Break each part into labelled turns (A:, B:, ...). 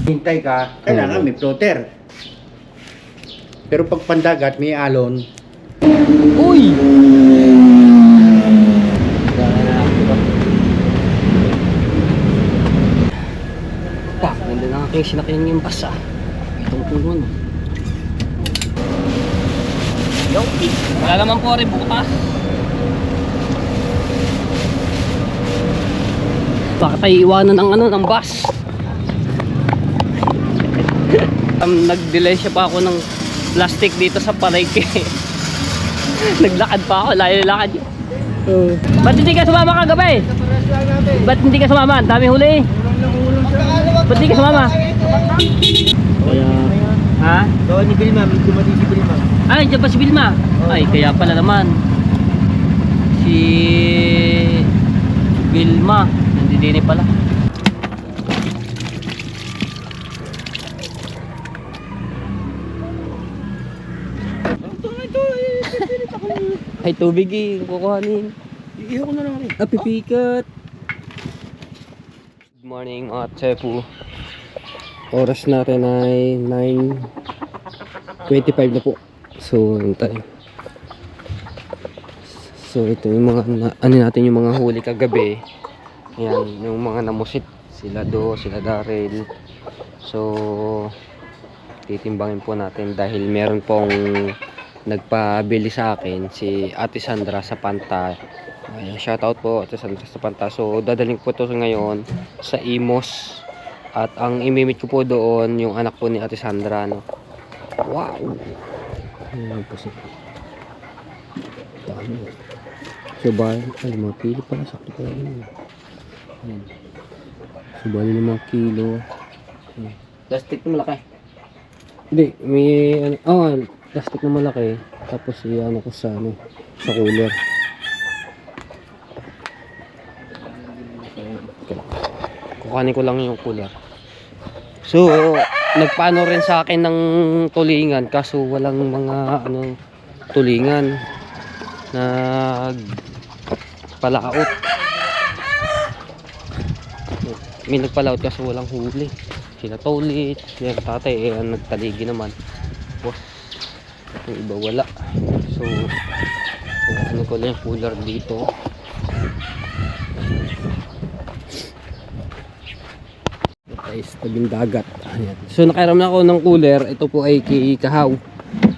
A: Hintay ka, kailangan may floater. Pero pag pandagat, may alon.
B: Uy! Pa, ganda na aking sinakyan yung bus itong punon. Yo! Wala naman po rin bukas. Baka tayo iwanan ang ng bus. Nag-delay siya pa ako ng plastic dito sa palengke. Naglakad pa ako, layo-lakad yun. Ba't hindi ka sumama kagabi? Ba't hindi ka sumama? Dami huli. Ba't hindi ka sumama? Kaya... Ha?
C: Doon ni Bilma, may dumating si Bilma.
B: Ay, dyan pa si Bilma. Ay, kaya pala naman. Si... Bilma. Nandidini pala. Ay, tubig eh. Kukuhanin.
C: Iihaw ko na lang rin.
B: Pipikat. Good morning mga tsepu. Oras natin ay 9:25 na po. So, tayo. So, ito yung mga ano natin yung mga huli kagabi. Ayan, yung mga namusit. Sila Do, sila Daryl. So, titimbangin po natin dahil meron pong nagpabili sa akin si Ate Sandra sa Panta. Ayan, shoutout po Ate Sandra sa Panta. So dadaling po ito ngayon sa Imos. At ang imimit ko po doon yung anak po ni Ate Sandra, no? Wow! Ayan po siya. Dami. So bali, ay mga kilo pala. Sakto pala yun. Ayan. So bali ng mga kilo. Ayan. Plastic na malaki. Hindi, may ano, plastic na malaki, tapos iano ko sa ano, sa cooler. Kukuhanin ko lang yung cooler. So, nagpaano rin sa akin ng tulingan kaso walang mga ano tulingan. Nagpalaot. May nagpalaot kaso walang huli. Sila Tolit, yung tatay nagtaligi naman. Tapos yung iba wala. So ano ko lang yung cooler dito. Guys, tabing dagat. Ayan. So nakairam na ako ng cooler. Ito po ay kay Kahaw,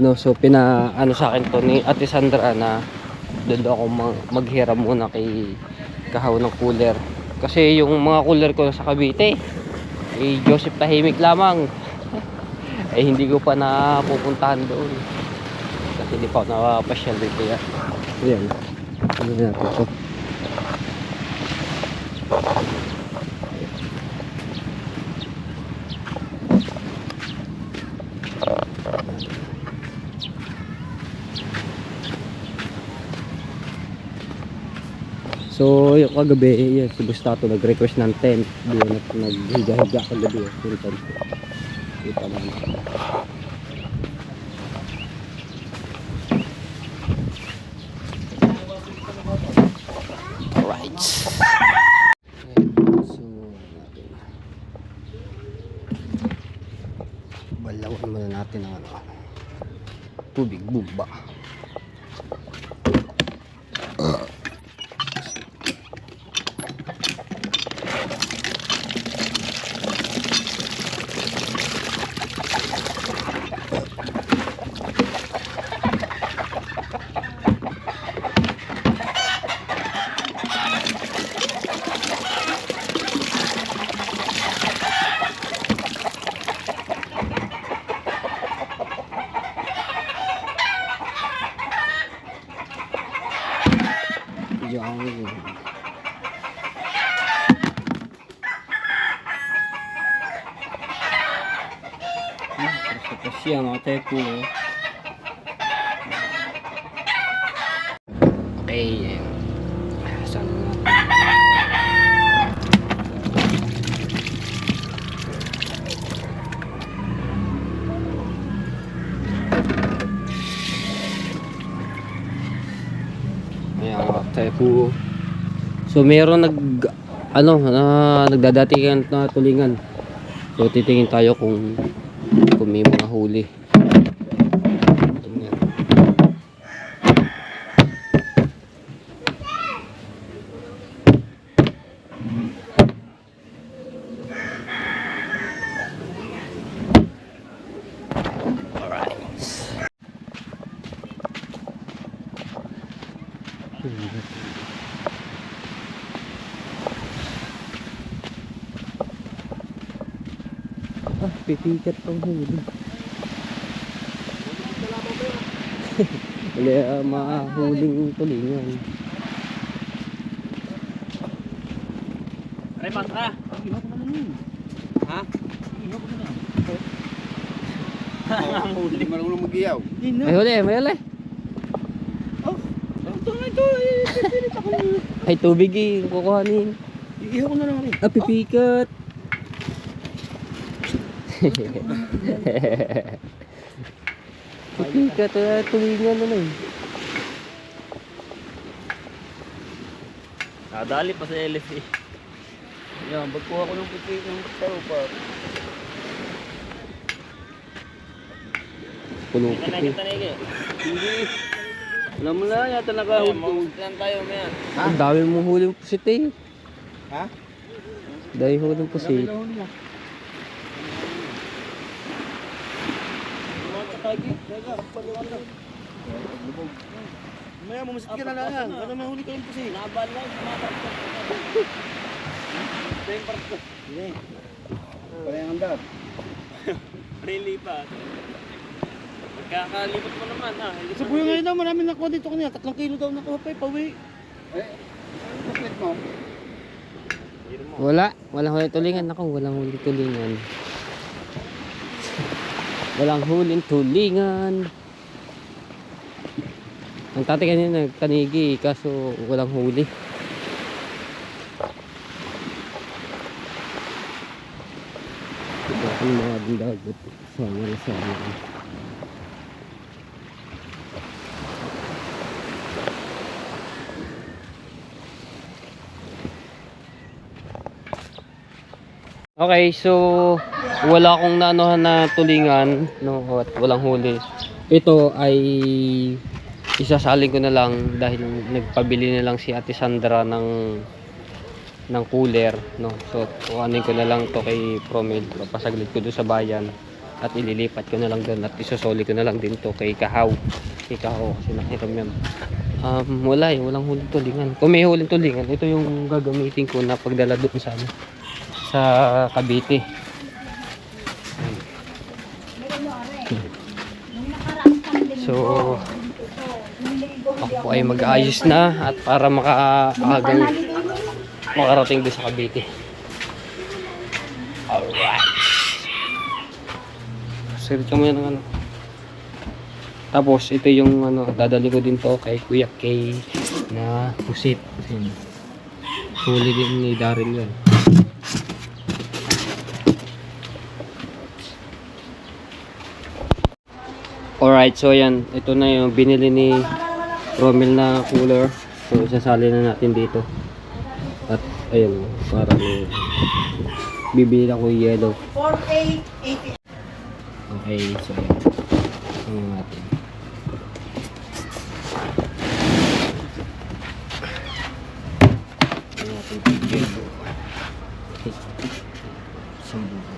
B: no? So ano sa akin to ni Ate Sandra na doon ako maghiram muna kay Kahaw ng cooler. Kasi yung mga cooler ko sa Cavite Joseph tahimik lamang. Ay hindi ko pa napupuntahan doon kasi hindi pa ako napapasyal dito. Kaya ayan, ano natin ito. So yung kagabi, yan, si Gustato nag-request ng tent. Doon naghiga-higa kagabi yung tent. Kita mo. Alright. So balawan muna natin ang ano, tubig bumba. Yan. Tapos siya mga tepo. Okay. Saan na? Tepo. So meron nagdadatingan na tulingan. So titingin tayo kung may mga huli. Tingnan. Pipikat pang huli. Wala mahuling tulingan.
C: Ay, patra. Ihaw ko naman yun. Ha? Ihaw ko naman.
A: Hindi marunong mag-iyaw.
C: Hindi na.
B: May huli, may huli.
C: Oh, ito. Pipilit ako.
B: Ay tubig eh, kukuhanin.
C: Ihaw ko na lang rin.
B: Pipikat. Pipikat, tulingan na eh.
C: Nadali pa sa LFA. Yan, bagkuha ko ng pipi ng taro pa.
B: Puno ko eh.
C: Hindi. Alam mo na, yata nakahulog. Saan tayo maya?
B: Ang dami mong huling pusit eh.
A: Ha?
B: Dahil huling pusit.
C: Maya, mamasit ka na lang. Baka mahuli ka yung pusi. Naban lang, sumatak ka. Ito yung part ko. Hindi.
A: Parang andar.
C: Really pa. Magkakalipat mo naman ha. Sa buyo ngayon daw, marami nakuha dito kanina. 3 kilo daw nakuha pa, pauwi.
A: Ano bakit mo?
B: Walang huling tulingan. Ako, walang huling tulingan. Walang huling tulingan. Ang tatay kanina nagtanigi kaso walang huli. Ito yung mga dagat. Sama. Okay, so wala akong naanohan na tulingan, no, at walang huli. Ito ay isasalin ko na lang dahil nagpabili na lang si Ate Sandra ng cooler, no. So kuhanin ko na lang to kay Promel, papasaglit ko doon sa bayan at ililipat ko na lang doon at isusoli ko na lang din to kay Kahaw. Kay Kahaw kasi nakiram yan. Walang huling tulingan. Kung may huling tulingan, ito yung gagamitin ko na pagdala doon sa Cavite. So ako ay mag-ayos na at para makarating doon sa Cavite. Alright. Sirit ka muna ng ano. Tapos ito yung dadali ko din to kay Kuya Kay na pusit. Huli din ni Daryl yan. Alright, so yan, ito na yung binili ni Romel na cooler. So isasali na natin dito. At ayun, para bibili ako yung yellow.
D: 4880.
B: Okay, so yan. Ano natin. Ano natin yung yellow. Okay. Isang buko.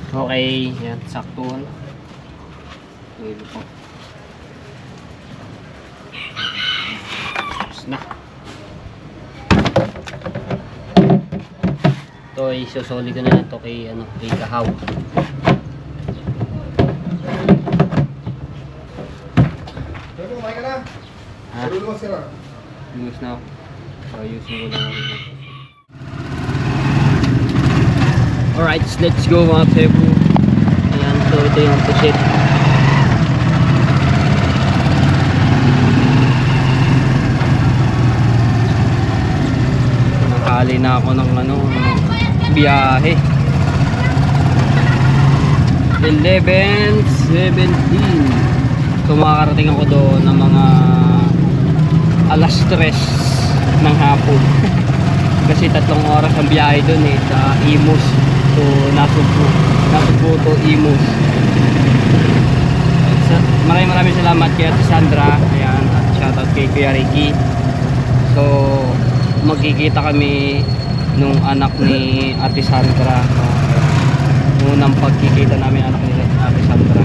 B: Okay, yan, saktuhan. Ngayon po. Tapos na. Ito ay susoli ko na lang ito kay, kay Kahaw. Ha? Use na. Ayusin ko lang ako. Alright, let's go mga Cebu. Ayan, so ito yung pusit. Nakali na ako ng biyahe. 11:17. So makakarating ako doon ng mga alas 3 ng hapon. Kasi 3 oras ang biyahe doon sa Imus. So Nasugbu to Imus. Maraming salamat kay Ate Sandra. Ayan, at shoutout kay Kuya Ricky. So magkikita kami nung anak ni Ate Sandra. Unang pagkikita namin anak ni Ate Sandra.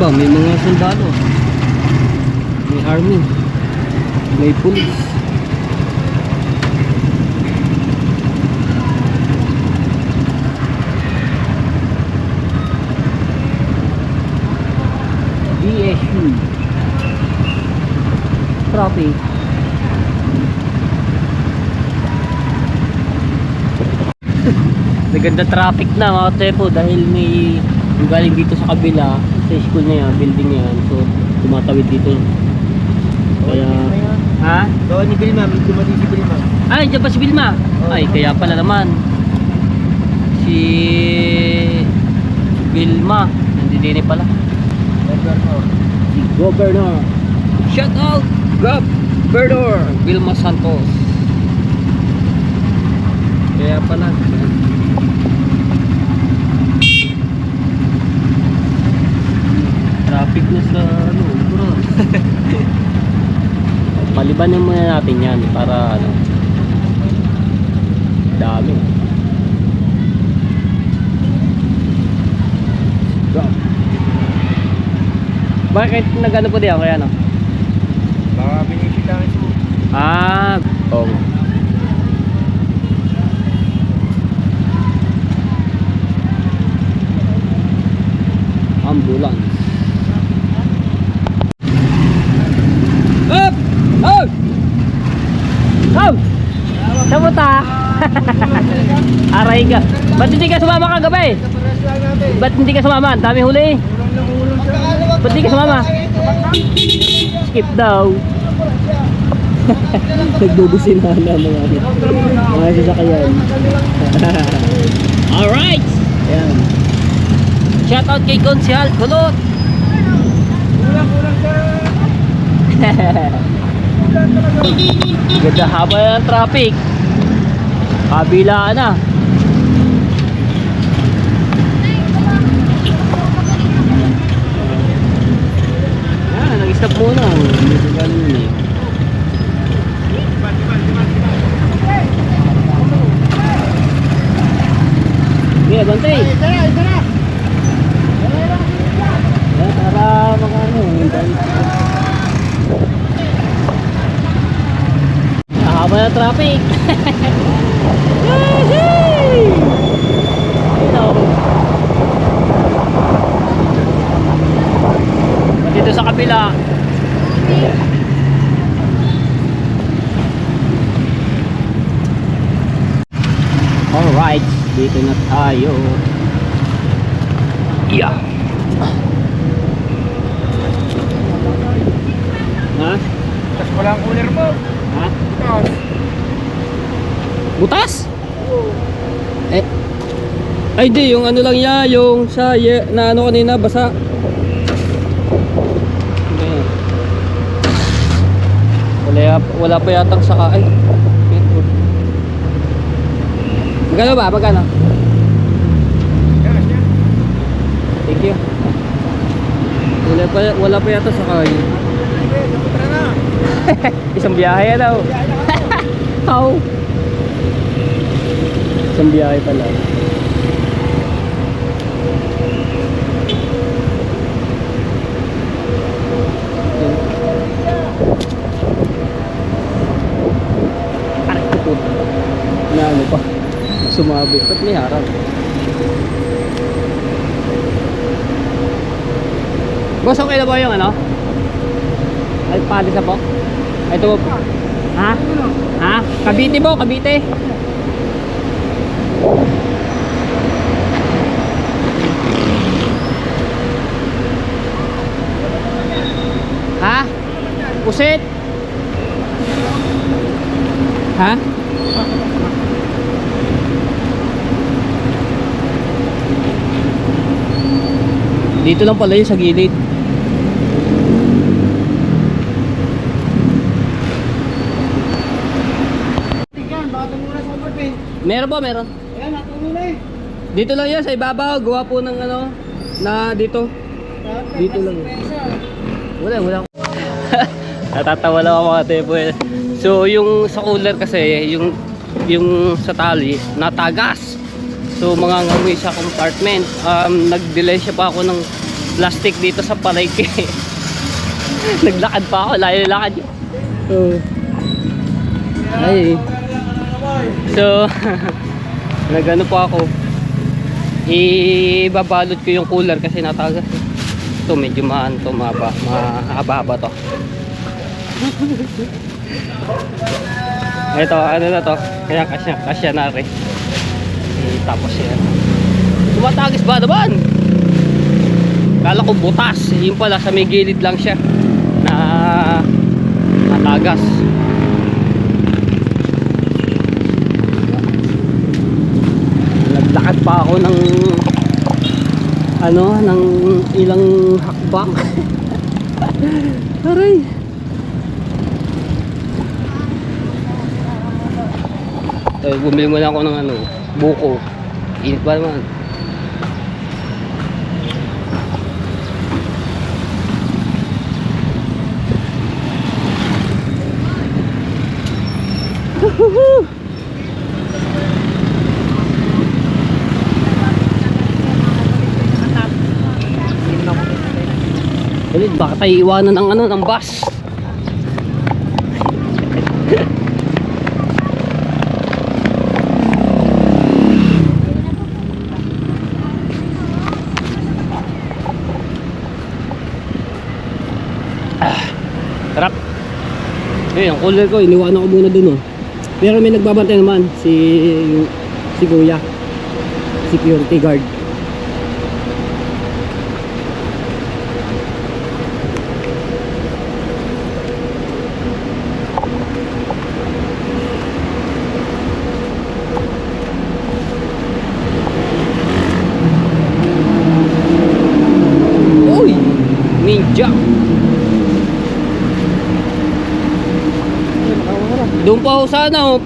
B: Ba, may mga sundalo, may army, may police. BSU traffic. Naganda traffic na mga Tepo dahil may yung galing dito sa kabila sa school na yan, building na yan, so tumatawid dito. Kaya ha?
C: Doon ni Bilma, may dumating si Bilma.
B: Ay, dyan pa si Bilma. Ay, kaya pala naman si Bilma nandito pala. Si Governor. Shout out Governor Vilma Santos. Kaya pala traffic na sa bro. Palibanin muna natin yan para dami. Go. Bakit nagano po diyan kaya
C: Baka binisita ang ito.
B: oh. Ambulance. Up! Oh! Oh! Sabuta! Aray ka. Ba't hindi ka sumama kagabi? Ba't hindi ka sumama? Ang dami huli. Ba't hindi ka sumama? Skip daw. Nagbubusin na mga sasakyan. Alright! Ayan. Shoutout kay Konsyal Kulot. Ganda haba ng traffic. Kabilaan na. Yan, nag-stop muna. Medyo ganun eh. Okay, bantay. Ito na. Para magano, haba na traffic. Dito sa kabila. Alright, dito na tayo. Yeah. Ha?
C: Tapos wala ang cooler mo.
B: Ha?
C: Tapos.
B: Butas? Eh. Ay di, yung ano lang yan, yung sa na ano kanina, basa. Wala pa yatang saka. Ay. Magkano ba? Magkano? Thank you. Wala pa yata sakay.
C: Isang biyahe daw. How? Isang biyahe pala. Aray ko po. Na ano pa? Sumabit. Ba't may harap? Boss, okay na ba yung ano? Ay, palis na po? Ito po. Ha? Ha? Cavite po, Cavite. Ha? Pusit? Ha? Dito lang pala yun sa gilid. Meron po, meron.
A: Ayan, natuloy na eh.
C: Dito lang yan sa ibabaw, gawa po ng ano na dito. Dito lang. Wala. Natatawa lang ako mga tepo eh. So yung sa cooler kasi yung sa tali natagas. So mga ngamoy sa compartment. Nag-delay siya pa ako ng plastic dito sa palengke. Naglakad pa ako, layo-lakad yun. Ay. So nagano pa ako. Ibabalot ko yung cooler kasi natagas. Ito medyo mahaba to. Ito, ano na to? Kaya kasya na rin. Tapos yan. Tumatagis ba naman? Kala ko butas. Yung pala sa may gilid lang siya na natagas. Naglakad pa ako ng ng ilang hakbang. Aray. Bumili muna ako ng buko. Init pa naman. Ulit, baka tayo iwanan ng bus. Harap. Yung cooler ko, iniwanan ko muna dun Pero may nagbabantay naman si Kuya, security guard. Uy! Ninja! Doon pa ako sana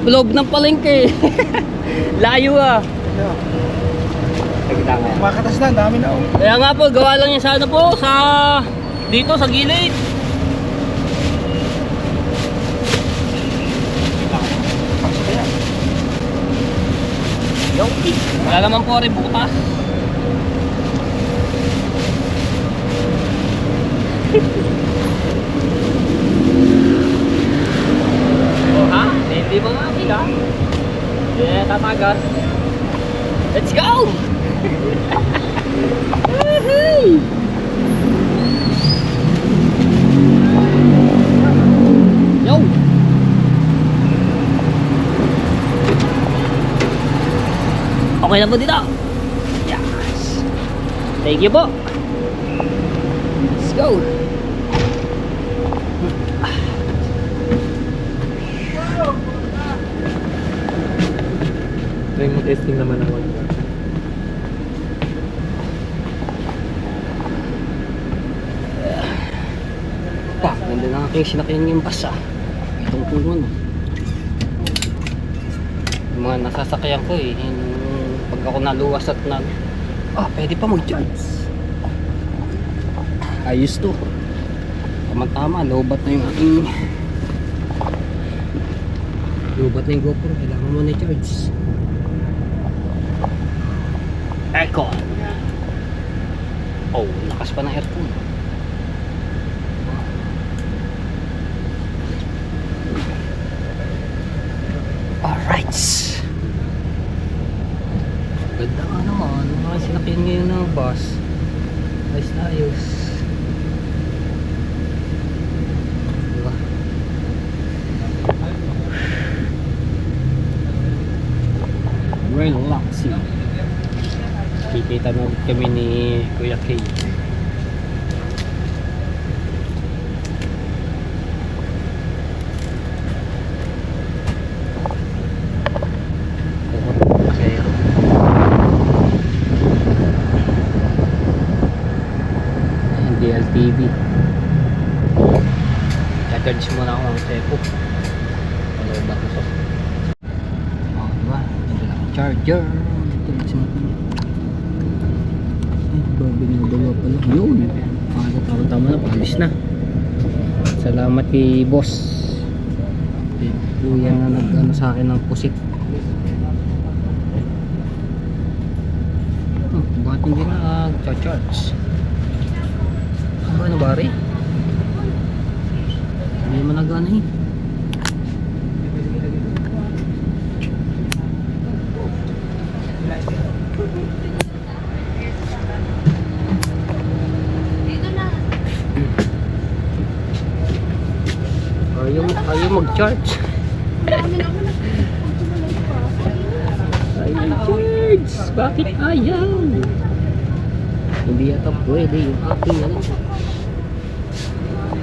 C: loob ng palengke. Layo
A: Makatas na, dami na
C: Kaya nga po, gawa lang yan sana po sa dito sa gilid. Wala naman po rin bukas. Ha? Hindi ba nga sila? Yeah, tatagas. Let's go! Yo! Okay na po dito. Yes! Thank you po. Let's go!
B: Try mo testing naman ako.
C: Ganda na aking sinakyan yung bus Itong puno yung mga nasasakyan ko yung pag ako naluwas at pwede pa mag-charge. Ayos to.
B: Tama-tama, lobat na yung aking lobat na yung GoPro. Kailangan mo na i-charge. Aircon. Oh, lakas pa ng aircon. Alright. Ganda nga naman. Mga sinakyan ngayon ng bus. Ayos na ayos. Diba? Relaxing. Kikita na ulit kami ni Kuya Kay. Pasero. DLTV. Charge muna ako ng sepo. Ano ba ito? Oh, diba? Ito lang ang charger. Charge mo. Ay, bago nagawa pala. Yun. Tama na, paalis na. Salamat kay boss. Kay kuya na nag-ano sa akin ng pusit. Oh, bakit hindi na charge? Ano ba rin? Hindi naman nagana eh. Ayaw mag-charge. Ayaw mag-charge. Bakit ayaw? Hindi yata pwede yung aking ano.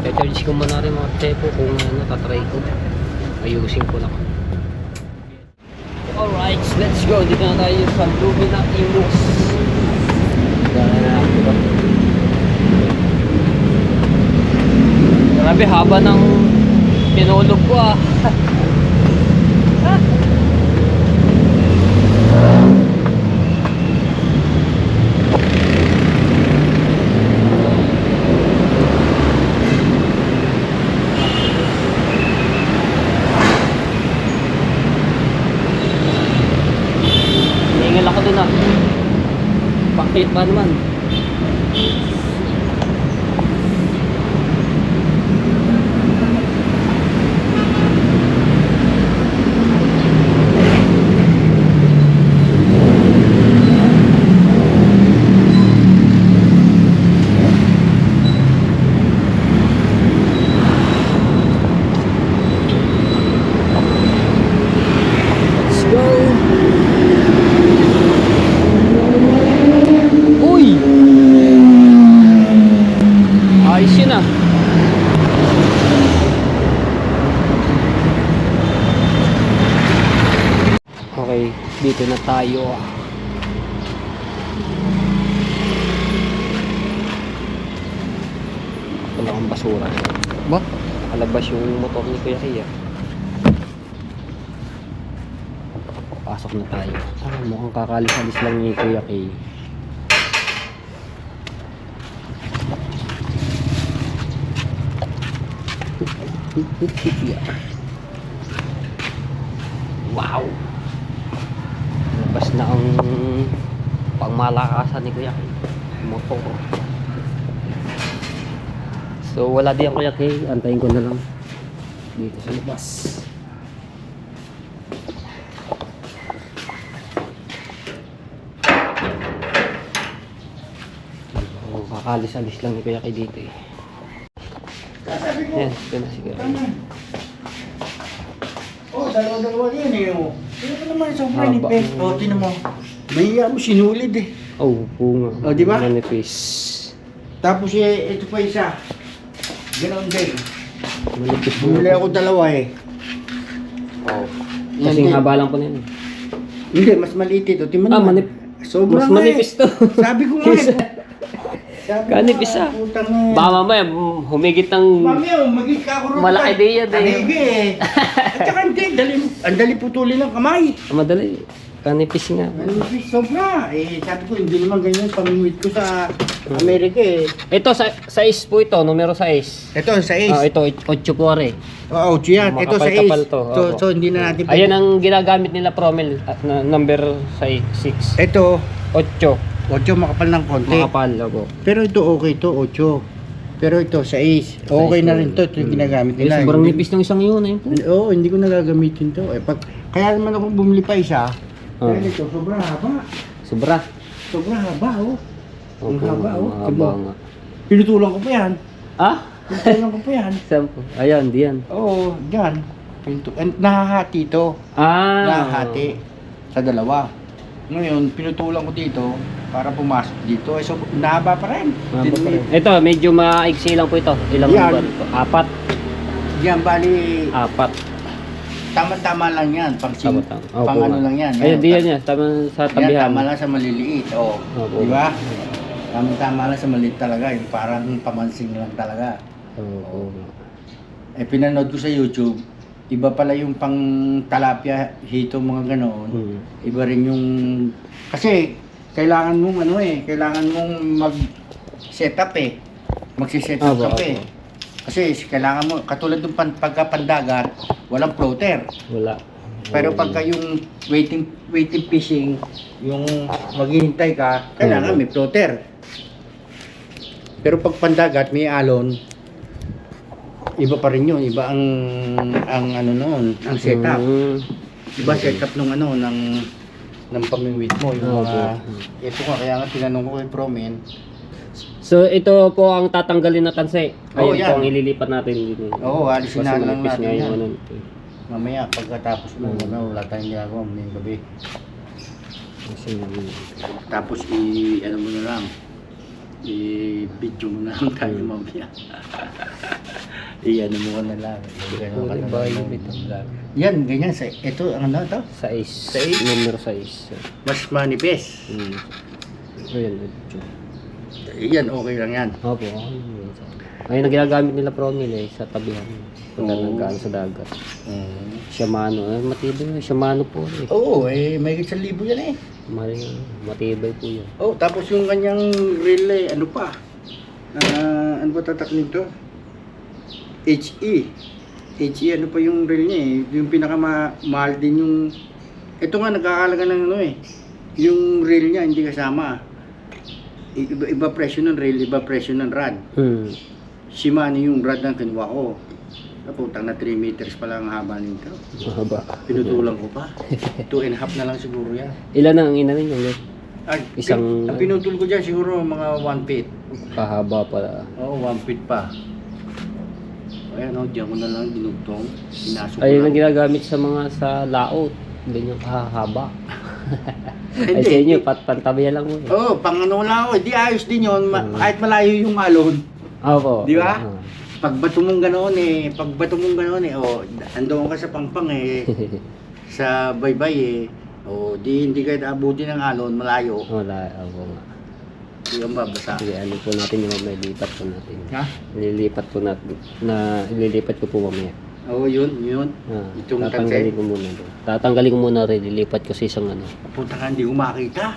B: I-charge ko muna rin mga tepo kung ano, tatry ko. Ayusin ko lang. Alright, let's go. Dito na tayo sa Lumina Imus. Grabe, haba ng tinulog ko ah. Hingal ako dun ah. Bakit ba naman? Okay, dito na tayo. Wala akong basura. Ba? Nakalabas yung motor ni Kuya Kia. Pasok na tayo. Mukhang kakalis-alis lang ni Kuya Kia. Wow! Labas na ang pangmalakasan ni Kuya Kay. Motor. So wala din ang Kuya Kay. Antayin ko na lang dito sa labas. Kakalis-alis lang ni Kuya Kay dito eh. Yan, ito na si Kuya Kay.
A: Oh, dalawa-dalawa yan eh. Oh. Ano pa naman sobrang nipis? Oh, tinan mo. Mahiya mo, sinulid eh.
B: Oh, bunga.
A: Oh, di ba?
B: Manipis.
A: Tapos eh, ito pa isa. Ganon din.
B: Manipis mo.
A: Bumili ako dalawa eh.
B: Oh.
A: Yan
B: Kasing
A: din.
B: haba lang po na yun.
A: Hindi, mas maliit ito. Timan mo. Sobrang
B: Mas manipis to.
A: Sabi ko nga eh.
B: Kanipis ah.
A: Putang eh.
B: Baka mamaya humigit ng
A: Mamaya, magiging kakurot.
B: malaki din yan eh.
A: Aligi eh. At saka hindi, ang dali putulin ng kamay.
B: Madali. Kanipis nga.
A: Manipis sobra. Sabi ko, hindi naman ganyan pamimit ko sa Amerika eh.
B: Ito, size po ito, numero 6.
A: Ito, sa ace.
B: Ito, 8 po rin.
A: Oo, yan. Ito sa ace.
B: Makapal-kapal to.
A: So, hindi na natin
B: Ayan ang ginagamit nila Promel, number 6.
A: Ito,
B: 8.
A: 8 makapal ng konti.
B: Makapal, opo.
A: Pero ito okay to, 8. Pero ito sa ace. Okay na rin to. Ito yung ginagamit nila.
B: Sobrang
A: Hindi-
B: nipis ng isang yun. Ayun po.
A: Oo, hindi ko nagagamitin to. Kaya naman ako bumili pa isa.
B: Ah.
A: Dahil ito, sobrang haba.
B: Sobra.
A: Sobrang haba, oh. Ang
B: Opo,
A: haba, oh.
B: mahaba
A: Diba?
B: nga.
A: Pinutulan ko pa yan.
B: Ah?
A: Pinutulan ko pa yan.
B: Saan po? Ayan, diyan.
A: Oo, dyan. And nahahati to.
B: Ah.
A: Nahahati sa dalawa. Ngayon, pinutulan ko dito para pumasok dito. So, nahaba pa rin.
B: Mahaba pa rin. Ito, medyo maigsi lang po ito. Ilang
A: Yan.
B: number ito? 4.
A: Yan, bali,
B: 4.
A: tama-tama lang yan. Pang,
B: Tama-tama. Opo,
A: pang ano
B: nga.
A: lang yan.
B: Ayun, diyan niya. Tama sa
A: Yan,
B: tabihan.
A: tama lang sa maliliit. Oh.
B: Opo.
A: Di ba? Tama lang sa maliit talaga. Yung parang pamansing lang talaga.
B: Oo.
A: Pinanood ko sa YouTube, iba pala yung pang talapia, hito, mga ganoon.
B: Hmm.
A: Iba rin yung... Kasi, kailangan mong kailangan mong mag-setup eh. Magsi-setup
B: Opo,
A: ka pa eh.
B: opo.
A: Kasi kailangan mo, katulad ng pagkapandagat, walang floater.
B: Wala.
A: Pero pagka yung waiting fishing, yung maghihintay ka, kailangan may floater. Pero pag pandagat, may alon, iba pa rin yun. Iba ang ano noon, ang setup. Iba setup nung ano, ng pamimit mo. Yung mga, ito nga, kaya nga tinanong ko kay Promen.
B: So ito po ang tatanggalin na tanse.
A: Oo,
B: Ayun
A: yan.
B: po ang ililipat natin dito.
A: Oo, alisin na lang
B: manipis
A: natin
B: nga yung
A: yan.
B: ano.
A: Mamaya, pagkatapos mo, wala tayong ginagawa, mamayang gabi. Tapos ano mo na lang, i-video mo na lang tayo mamaya. I-ano mo ka na lang.
B: Kulay ba yung bitaw?
A: Yan, ganyan. Ito, ano to?
B: Size.
A: Size?
B: Numero 6.
A: Mas manipis.
B: Ayan, medyo.
A: Yan, okay lang yan.
B: Opo. Ayun ang ginagamit nila Promil sa tabihan. Pag
A: Oo.
B: nagkaan sa dagat. Shimano. Matibay. Shimano po.
A: Oo, may 1,000 yan eh.
B: Matibay po yan.
A: Oh, tapos yung kanyang relay, ano pa? Ano ba tatak nito? HE. HE, ano pa yung reel niya eh? Yung pinakamahal din yung... Ito nga, nagkakalaga ng ano eh. Yung reel niya, hindi kasama. Iba presyo ng reel, iba presyo ng rod. Shimano yung rod na kinuha ko. Naputang na 3 meters pala ang haba nito.
B: Mahaba.
A: Pinutulang ko pa. 2.5 na lang siguro yan.
B: Ilan ang inanin nyo? Isang-
A: Ang pinutul ko dyan siguro mga 1 feet.
B: Kahaba pala.
A: Oo, 1 feet pa. Ayan o, diyan ko na lang dinugtong. Pinasok ko
B: Ayun
A: lang.
B: ang ginagamit sa mga sa laot. Ganyan kahaba. Ay
A: Hindi,
B: sa inyo,
A: hindi.
B: pantabihan lang mo.
A: Oo, pang ano lang ako. Di ayos din yun. Kahit malayo yung alon.
B: Opo.
A: Di ba? Pagbato mong ganoon andoon ka sa pangpang eh. Sa baybay eh. Hindi ka naabuti ng alon, malayo.
B: Wala, opo nga.
A: Di ang babasa.
B: Sige, ano po natin yung mamaya, lipat po natin.
A: Ha?
B: Ililipat po natin. Ililipat ko po mamaya.
A: Oo, yun. Itong
B: Tatanggalin ko muna. Tatanggalin ko muna rin. Ilipat ko sa isang ano.
A: Punta ka, hindi ko makita.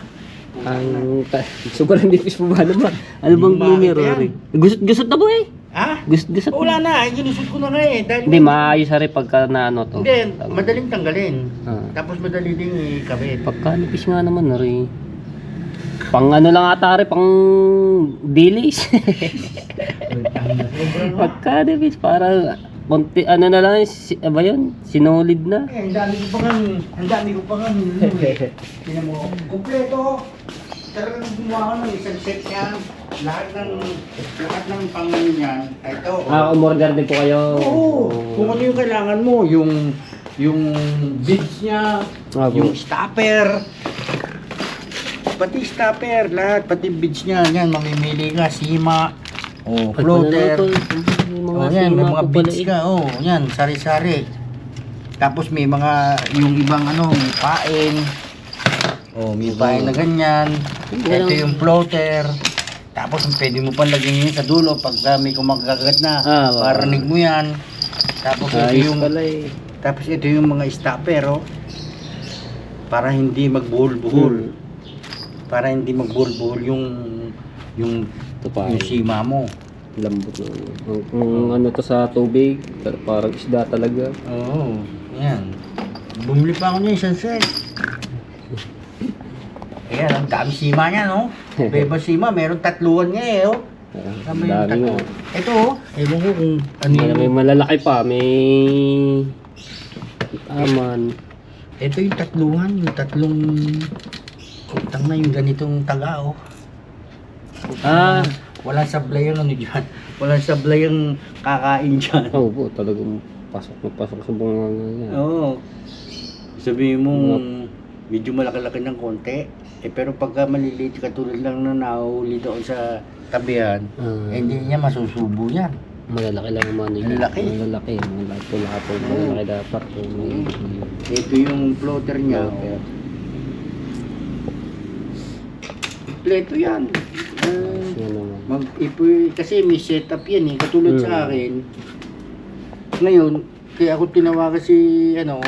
B: Sobrang nipis po ba naman? Ano bang
A: Bakit
B: numero
A: yan?
B: rin? Gusot na po eh.
A: Ha?
B: Gusot
A: Wala na, ginusot ko na nga eh. Dahil
B: Hindi, maayos na rin pagka na ano to.
A: Hindi, madaling tanggalin.
B: Ah.
A: Tapos madali ding ikabit.
B: Pagka nipis nga naman na rin. Pang ano lang ata rin, pang dilis. Pagka nipis, parang konti, ano na lang, ba yun? Sinolid na.
A: Ang dami ko pa nga Tingnan mo, kumpleto. Talagang gumawa ko ng isang set yan. Lahat ng pangalan niyan. Ito.
B: Umorder din po kayo.
A: Oo. Kung ano yung kailangan mo, yung beads niya, yung stopper. Pati stopper, lahat, pati beads niya. Yan, mamimili ka, sima, floater. Yan, may mga beads ka. Yan, sari-sari. Tapos may mga, yung ibang may pain. May pain na ganyan. Ito yung floater. Tapos pwede mo pang lagyan yun sa dulo pag may kumakagat na. Parinig mo yan. Tapos ito yung mga stopper. para hindi magbuhol-buhol. Para hindi magbuhol-buhol yung
C: Ito pa.
A: yung sima mo.
C: Lambot na. Kung ano to sa tubig, parang isda talaga.
A: Oo, yan. Bumili pa ako niya isang set. Ayan, ang dami sima niya, no? Beba sima, meron tatluan nga eh, oh. Tama yung
C: Dami
A: tatlo.
C: nga.
A: Ito, oh. Ewan ko kung ano yung...
C: May malalaki pa, may aman.
A: Ito yung tatluhan, yung tatlong... Utang na yung ganitong taga, oh.
C: Ah,
A: Walang sablay ang ano dyan. Walang sablay ang kakain dyan.
C: oo po, talagang pasok sa bunganga niya.
A: Oo. Sabihin mo, medyo malaki-laki ng konti. Pero pagka maliliit, katulad lang na nahuhuli doon sa tabihan, hindi niya masusubo yan.
C: Malalaki lang ang mano.
A: Malalaki.
C: Malalaki. Malalaki. Malalaki dapat.
A: Ito yung floater niya. Kompleto yan.
C: Yan naman.
A: Kasi may setup yan eh. Katulad sa akin. Ngayon, kaya ako tinawagan si yung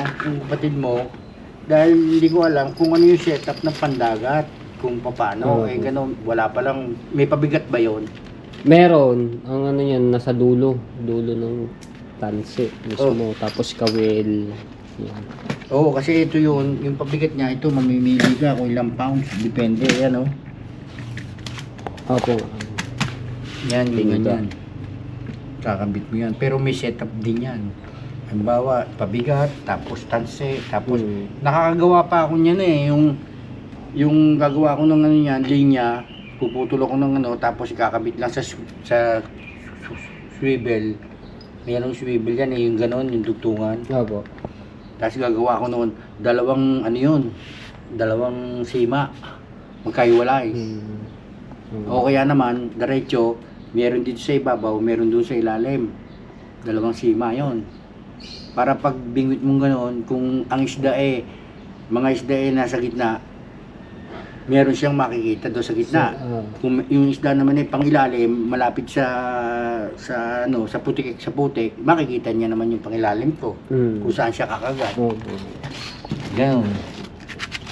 A: kapatid mo dahil hindi ko alam kung ano yung setup ng pandagat. Kung paano. Ganun. Wala pa lang. May pabigat ba yon?
C: Meron. Ang ano yan, nasa dulo. Dulo ng tansi mismo. Tapos kawil. Yan.
A: Oo, kasi ito yun. Yung pabigat niya, ito mamimili ka kung ilang pounds. Depende. Yan o.
C: Opo.
A: Yan,
C: Tingin
A: ganyan. Kakabit mo yan. Pero may setup din yan. Halimbawa, pabigat, tapos tanse, tapos nakakagawa pa ako niyan eh. Yung gagawa ko ng ano yan, linya, puputol ako ng ano, tapos ikakabit lang sa swivel. Mayroong swivel yan eh, yung ganon, yung dugtungan.
C: Opo.
A: Tapos gagawa ko noon, dalawang sima, magkaiwalay. O kaya naman, diretso, meron dito sa ibabaw, meron doon sa ilalim. Dalawang sima yon. Para pag bingwit mong ganoon, kung ang isda mga isda nasa gitna, meron siyang makikita doon sa gitna. Kung yung isda naman pangilalim, malapit sa putik, makikita niya naman yung pangilalim ko. Kung saan siya kakagat. Ganoon.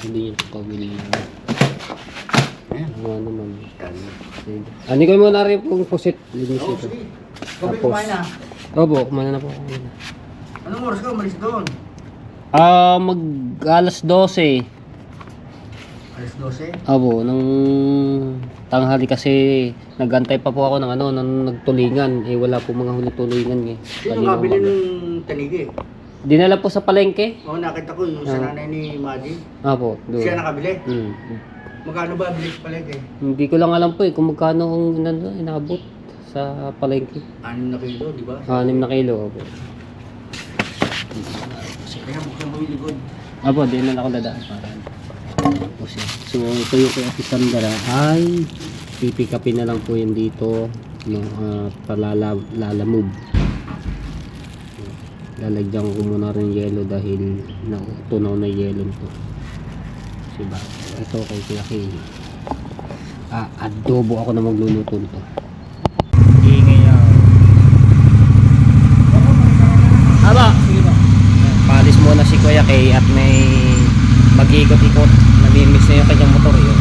C: Hindi yung kawil.
A: Ayan.
C: Ano naman. Ano ko muna rin pong pusit. Linis
A: Oo,
C: ito.
A: sige. Kobe,
C: Tapos-
A: kumain na.
C: Opo, kumain na po.
A: Anong oras ka umalis doon?
C: Mag alas 12.
A: Alas 12?
C: Opo, nung tanghali kasi nagantay pa po ako ng nagtulingan. Wala po mga huli tulingan eh.
A: Sino nga bili ng tanigi?
C: Dinala po sa palengke.
A: Oo, nakita ko yung sa nanay ni Maddie.
C: Opo, doon.
A: Siya nakabili.
C: Hmm.
A: Magkano ba bili sa palengke?
C: Hindi ko lang alam po kung magkano ang inabot sa palengke.
A: 6 na kilo, di ba?
C: 6 na kilo. Opo.
A: Kaya buksan mo yung likod.
C: Opo, di na ako dadaan para. So, ito yung kay Ate Sandra ay pipikapin na lang po yan dito palalamove. Lalagyan ko muna rin yelo dahil tunaw na yelo ito. Diba? Ito kay Kuya Kay. Adobo ako na magluluto nito.
A: Ingay na.
C: Aba, sige ba? Palis muna si Kuya Kay at may mag-iikot-ikot. Namimiss na yung kanyang motor yun.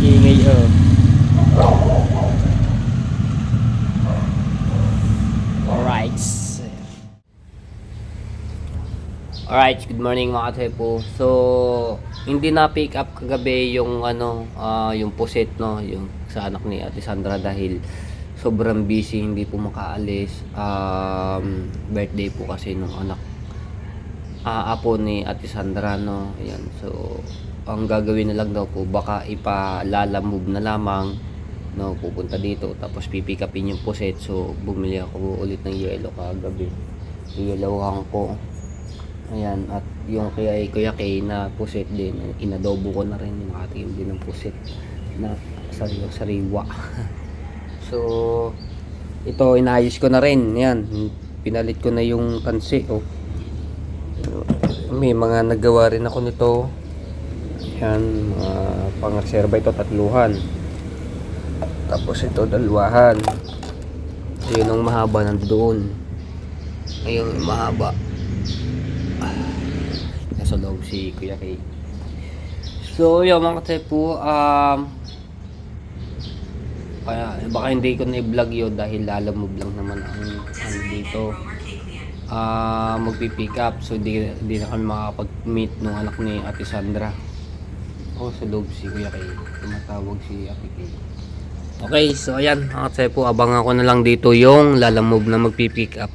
C: Ingay Alright, good morning mga tepo. So, hindi na pick up kagabi yung yung pusit yung sa anak ni Ate Sandra dahil sobrang busy, hindi po makaalis. Birthday po kasi nung apo ni Ate Sandra Ayan. So, ang gagawin na lang daw po baka ipalalamove na lamang pupunta dito tapos pipick upin yung pusit. So, bumili ako ulit ng yelo kagabi. Iyelawan ko. Ayan, at yung Kuya Kay na pusit din, inadobo ko na rin yung ating din ng pusit na sariwa. So, ito inayos ko na rin. Yan, pinalit ko na yung tansi. May mga nagawa rin ako nito. Yan, pang-reserva ito, tatluhan.
B: Tapos ito dalwahan. Ayun ang mahaba nandoon. Ayun ang mahaba. Nasa loob si Kuya Kay. So yun mga katepo, baka hindi ko na-vlog yun dahil lalamove lang naman ang dito. Magpipick up, so di na kami makakapag-meet nung anak ni Ate Sandra. Sa loob si Kuya Kay, tumatawag si Ate Kay. Okay, so ayan mga katepo, abangan ko na lang dito yung lalamove na magpipick up.